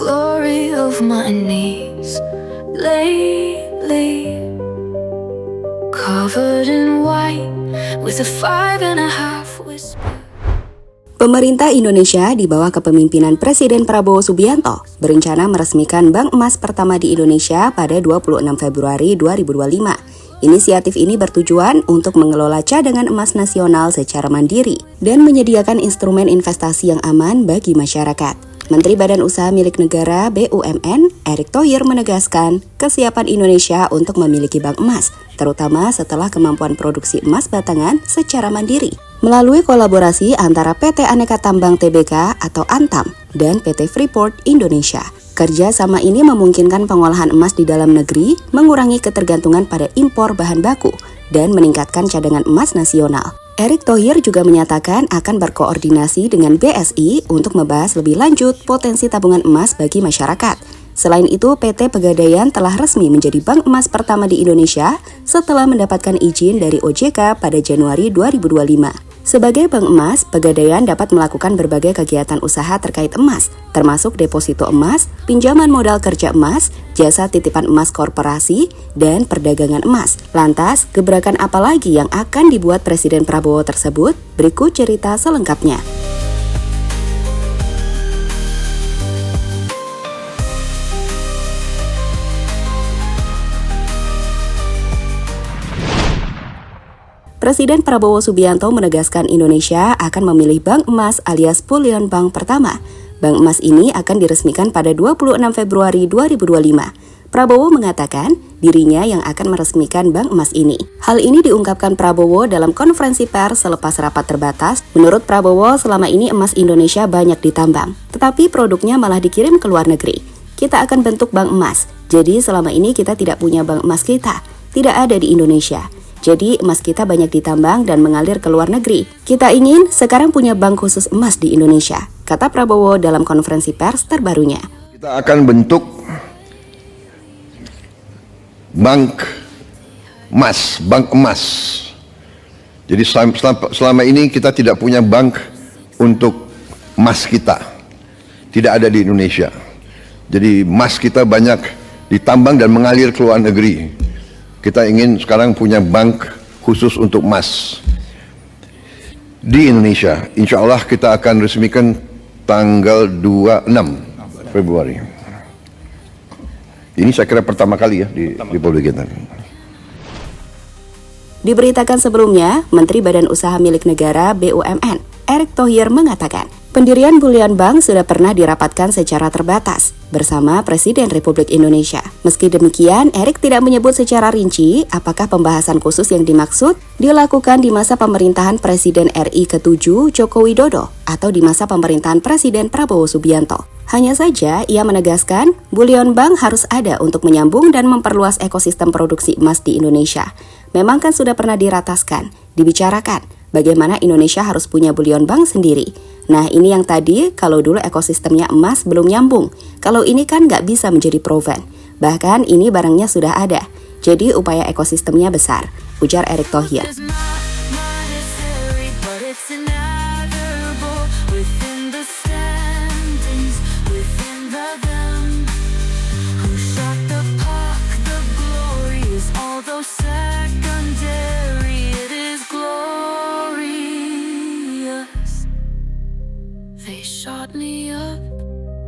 glory of my knees lately, covered in white with a 5.5 whisper. Pemerintah Indonesia di bawah kepemimpinan Presiden Prabowo Subianto berencana meresmikan bank emas pertama di Indonesia pada 26 Februari 2025. Inisiatif ini bertujuan untuk mengelola cadangan emas nasional secara mandiri dan menyediakan instrumen investasi yang aman bagi masyarakat. Menteri Badan Usaha Milik Negara (BUMN) Erick Thohir menegaskan kesiapan Indonesia untuk memiliki bank emas, terutama setelah kemampuan produksi emas batangan secara mandiri. Melalui kolaborasi antara PT Aneka Tambang Tbk atau Antam dan PT Freeport Indonesia. Kerjasama ini memungkinkan pengolahan emas di dalam negeri, mengurangi ketergantungan pada impor bahan baku, dan meningkatkan cadangan emas nasional. Erick Thohir juga menyatakan akan berkoordinasi dengan BSI untuk membahas lebih lanjut potensi tabungan emas bagi masyarakat. Selain itu, PT Pegadaian telah resmi menjadi bank emas pertama di Indonesia setelah mendapatkan izin dari OJK pada Januari 2025. Sebagai bank emas, Pegadaian dapat melakukan berbagai kegiatan usaha terkait emas, termasuk deposito emas, pinjaman modal kerja emas, jasa titipan emas korporasi, dan perdagangan emas. Lantas, gebrakan apa lagi yang akan dibuat Presiden Prabowo tersebut? Berikut cerita selengkapnya. Presiden Prabowo Subianto menegaskan Indonesia akan memilih bank emas alias bullion bank pertama. Bank emas ini akan diresmikan pada 26 Februari 2025. Prabowo mengatakan dirinya yang akan meresmikan bank emas ini. Hal ini diungkapkan Prabowo dalam konferensi pers selepas rapat terbatas. Menurut Prabowo, selama ini emas Indonesia banyak ditambang, tetapi produknya malah dikirim ke luar negeri. Kita akan bentuk bank emas. Jadi selama ini kita tidak punya bank emas kita, tidak ada di Indonesia. Jadi emas kita banyak ditambang dan mengalir ke luar negeri. Kita ingin sekarang punya bank khusus emas di Indonesia, kata Prabowo dalam konferensi pers terbarunya. Kita akan bentuk bank emas. Jadi selama ini kita tidak punya bank untuk emas kita. Tidak ada di Indonesia. Jadi emas kita banyak ditambang dan mengalir ke luar negeri. Kita ingin sekarang punya bank khusus untuk emas di Indonesia. Insya Allah kita akan resmikan tanggal 26 Februari. Ini saya kira pertama kali ya di Republik kita. Diberitakan sebelumnya, Menteri Badan Usaha Milik Negara (BUMN) Erick Thohir mengatakan, pendirian bullion bank sudah pernah dirapatkan secara terbatas bersama Presiden Republik Indonesia. Meski demikian, Erick tidak menyebut secara rinci apakah pembahasan khusus yang dimaksud dilakukan di masa pemerintahan Presiden RI ke-7 Joko Widodo atau di masa pemerintahan Presiden Prabowo Subianto. Hanya saja, ia menegaskan bullion bank harus ada untuk menyambung dan memperluas ekosistem produksi emas di Indonesia. Memang kan sudah pernah dirataskan, dibicarakan, bagaimana Indonesia harus punya bullion bank sendiri. Nah ini yang tadi, kalau dulu ekosistemnya emas belum nyambung. Kalau ini kan nggak bisa menjadi proven. Bahkan ini barangnya sudah ada. Jadi upaya ekosistemnya besar, ujar Erick Thohir. They shot me up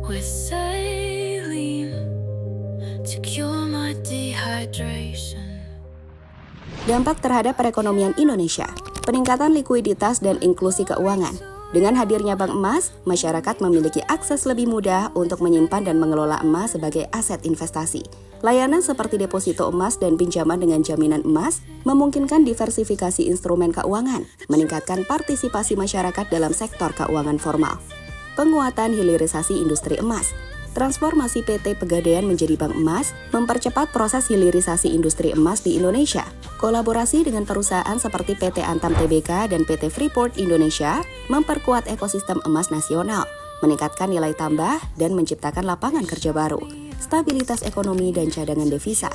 with saline to cure my dehydration. Dampak terhadap perekonomian Indonesia, peningkatan likuiditas dan inklusi keuangan. Dengan hadirnya bank emas, masyarakat memiliki akses lebih mudah untuk menyimpan dan mengelola emas sebagai aset investasi. Layanan seperti deposito emas dan pinjaman dengan jaminan emas memungkinkan diversifikasi instrumen keuangan, meningkatkan partisipasi masyarakat dalam sektor keuangan formal. Penguatan hilirisasi industri emas. Transformasi PT Pegadaian menjadi bank emas mempercepat proses hilirisasi industri emas di Indonesia. Kolaborasi dengan perusahaan seperti PT Antam Tbk dan PT Freeport Indonesia memperkuat ekosistem emas nasional, meningkatkan nilai tambah dan menciptakan lapangan kerja baru. Stabilitas ekonomi dan cadangan devisa.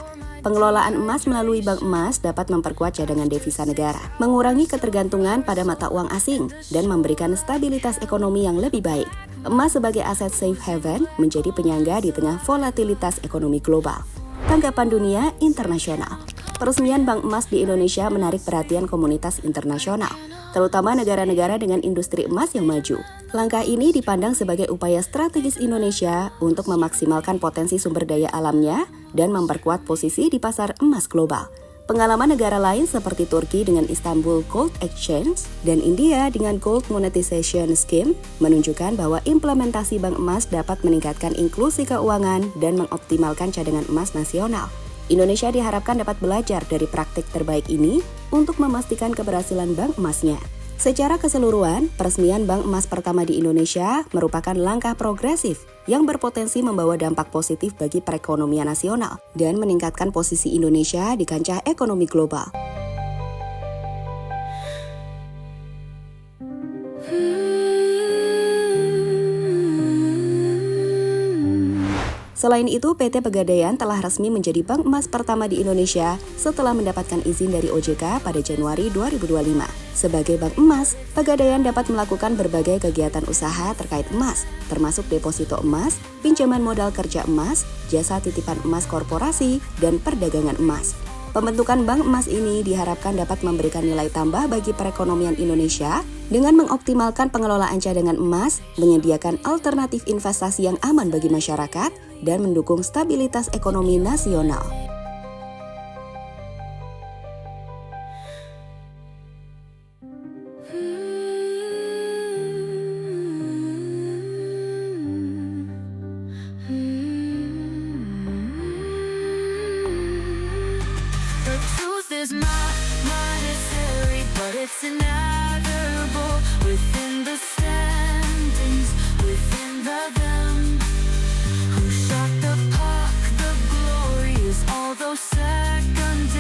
Pengelolaan emas melalui bank emas dapat memperkuat cadangan devisa negara, mengurangi ketergantungan pada mata uang asing, dan memberikan stabilitas ekonomi yang lebih baik. Emas sebagai aset safe haven menjadi penyangga di tengah volatilitas ekonomi global. Tanggapan dunia internasional. Peresmian Bank Emas di Indonesia menarik perhatian komunitas internasional, terutama negara-negara dengan industri emas yang maju. Langkah ini dipandang sebagai upaya strategis Indonesia untuk memaksimalkan potensi sumber daya alamnya dan memperkuat posisi di pasar emas global. Pengalaman negara lain seperti Turki dengan Istanbul Gold Exchange dan India dengan Gold Monetization Scheme menunjukkan bahwa implementasi bank emas dapat meningkatkan inklusi keuangan dan mengoptimalkan cadangan emas nasional. Indonesia diharapkan dapat belajar dari praktik terbaik ini untuk memastikan keberhasilan bank emasnya. Secara keseluruhan, peresmian bank emas pertama di Indonesia merupakan langkah progresif yang berpotensi membawa dampak positif bagi perekonomian nasional dan meningkatkan posisi Indonesia di kancah ekonomi global. Selain itu, PT Pegadaian telah resmi menjadi bank emas pertama di Indonesia setelah mendapatkan izin dari OJK pada Januari 2025. Sebagai bank emas, Pegadaian dapat melakukan berbagai kegiatan usaha terkait emas, termasuk deposito emas, pinjaman modal kerja emas, jasa titipan emas korporasi, dan perdagangan emas. Pembentukan bank emas ini diharapkan dapat memberikan nilai tambah bagi perekonomian Indonesia dengan mengoptimalkan pengelolaan cadangan emas, menyediakan alternatif investasi yang aman bagi masyarakat, dan mendukung stabilitas ekonomi nasional. The truth is my mind is hairy, but it's inevitable. Within the standings, within the them. Who shot the puck? The glory is although secondary,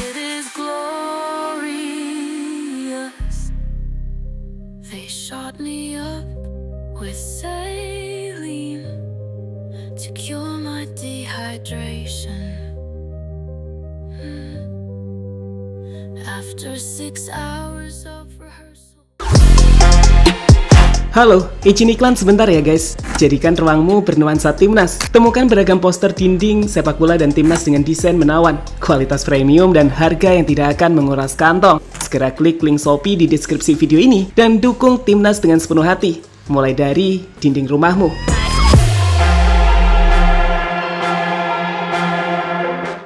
it is glorious. They shot me up with saline to cure my dehydration. After 6 hours of rehearsal. Halo, izin iklan sebentar ya guys. Jadikan ruangmu bernuansa Timnas. Temukan beragam poster dinding, sepak bola dan Timnas dengan desain menawan, kualitas premium dan harga yang tidak akan menguras kantong. Segera klik link Shopee di deskripsi video ini dan dukung Timnas dengan sepenuh hati. Mulai dari dinding rumahmu.